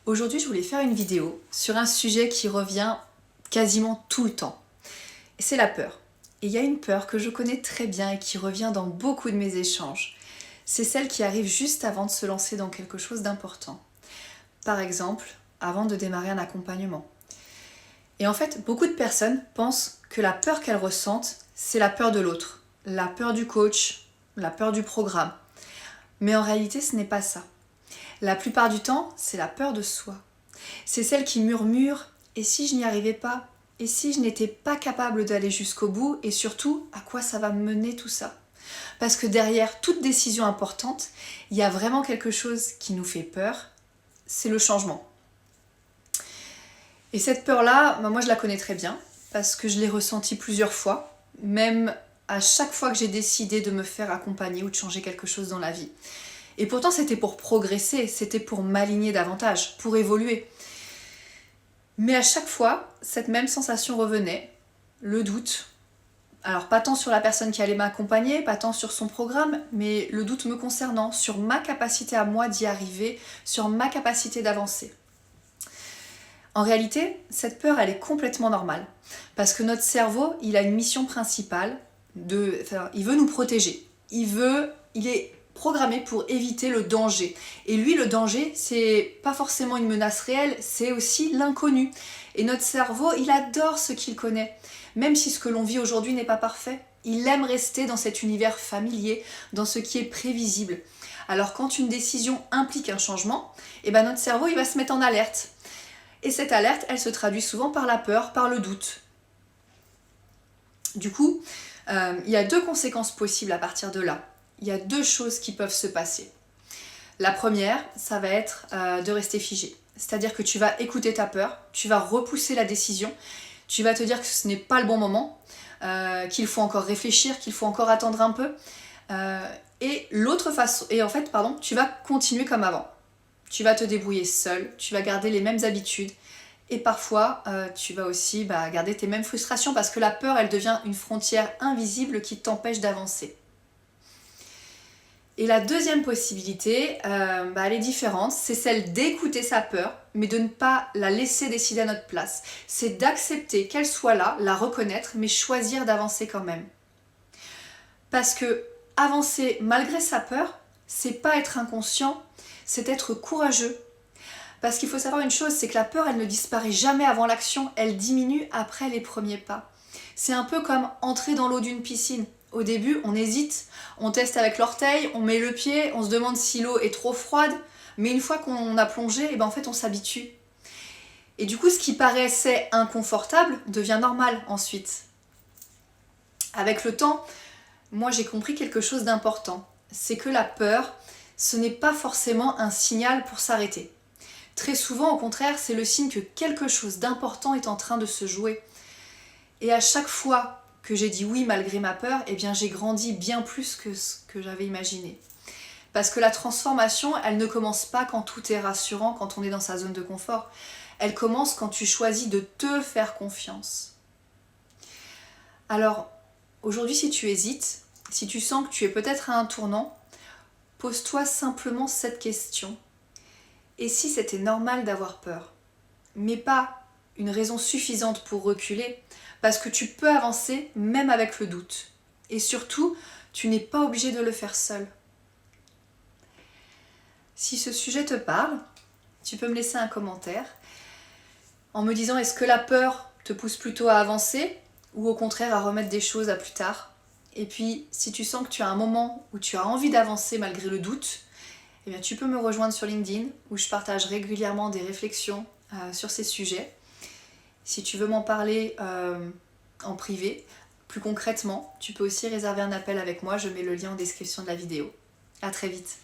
Aujourd'hui, je voulais faire une vidéo sur un sujet qui revient quasiment tout le temps. Et c'est la peur. Et il y a une peur que je connais très bien et qui revient dans beaucoup de mes échanges. C'est celle qui arrive juste avant de se lancer dans quelque chose d'important. Par exemple, avant de démarrer un accompagnement. Et en fait, beaucoup de personnes pensent que la peur qu'elles ressentent, c'est la peur de l'autre, la peur du coach, la peur du programme. Mais en réalité, ce n'est pas ça. La plupart du temps, c'est la peur de soi. C'est celle qui murmure « et si je n'y arrivais pas ? Et si je n'étais pas capable d'aller jusqu'au bout ? Et surtout, à quoi ça va me mener tout ça ?» Parce que derrière toute décision importante, il y a vraiment quelque chose qui nous fait peur, c'est le changement. Et cette peur-là, moi je la connais très bien, parce que je l'ai ressentie plusieurs fois, même à chaque fois que j'ai décidé de me faire accompagner ou de changer quelque chose dans la vie. Et pourtant c'était pour progresser, c'était pour m'aligner davantage, pour évoluer. Mais à chaque fois, cette même sensation revenait, le doute. Alors pas tant sur la personne qui allait m'accompagner, pas tant sur son programme, mais le doute me concernant, sur ma capacité à moi d'y arriver, sur ma capacité d'avancer. En réalité, cette peur, elle est complètement normale. Parce que notre cerveau, il a une mission principale, il veut nous protéger. Il est programmé pour éviter le danger. Et lui, le danger, c'est pas forcément une menace réelle, c'est aussi l'inconnu. Et notre cerveau, il adore ce qu'il connaît. Même si ce que l'on vit aujourd'hui n'est pas parfait, il aime rester dans cet univers familier, dans ce qui est prévisible. Alors quand une décision implique un changement, notre cerveau, il va se mettre en alerte. Et cette alerte, elle se traduit souvent par la peur, par le doute. Du coup, il y a deux conséquences possibles à partir de là. Il y a deux choses qui peuvent se passer. La première, ça va être de rester figé. C'est-à-dire que tu vas écouter ta peur, tu vas repousser la décision, tu vas te dire que ce n'est pas le bon moment, qu'il faut encore réfléchir, qu'il faut encore attendre un peu. Tu vas continuer comme avant. Tu vas te débrouiller seul, tu vas garder les mêmes habitudes et parfois tu vas aussi garder tes mêmes frustrations parce que la peur, elle devient une frontière invisible qui t'empêche d'avancer. Et la deuxième possibilité, elle est différente, c'est celle d'écouter sa peur, mais de ne pas la laisser décider à notre place. C'est d'accepter qu'elle soit là, la reconnaître, mais choisir d'avancer quand même. Parce que avancer malgré sa peur, c'est pas être inconscient, c'est être courageux. Parce qu'il faut savoir une chose, c'est que la peur, elle ne disparaît jamais avant l'action, elle diminue après les premiers pas. C'est un peu comme entrer dans l'eau d'une piscine. Au début, on hésite, on teste avec l'orteil, on met le pied, on se demande si l'eau est trop froide, mais une fois qu'on a plongé, en fait, on s'habitue. Et du coup, ce qui paraissait inconfortable devient normal ensuite. Avec le temps, moi j'ai compris quelque chose d'important. C'est que la peur, ce n'est pas forcément un signal pour s'arrêter. Très souvent, au contraire, c'est le signe que quelque chose d'important est en train de se jouer. Et à chaque fois que j'ai dit oui malgré ma peur, j'ai grandi bien plus que ce que j'avais imaginé. Parce que la transformation, elle ne commence pas quand tout est rassurant, quand on est dans sa zone de confort. Elle commence quand tu choisis de te faire confiance. Alors, aujourd'hui, si tu hésites, si tu sens que tu es peut-être à un tournant, pose-toi simplement cette question. Et si c'était normal d'avoir peur, mais pas une raison suffisante pour reculer, parce que tu peux avancer même avec le doute. Et surtout, tu n'es pas obligé de le faire seul. Si ce sujet te parle, tu peux me laisser un commentaire en me disant est-ce que la peur te pousse plutôt à avancer ou au contraire à remettre des choses à plus tard. Et puis, si tu sens que tu as un moment où tu as envie d'avancer malgré le doute, tu peux me rejoindre sur LinkedIn où je partage régulièrement des réflexions sur ces sujets. Si tu veux m'en parler en privé, plus concrètement, tu peux aussi réserver un appel avec moi, je mets le lien en description de la vidéo. À très vite.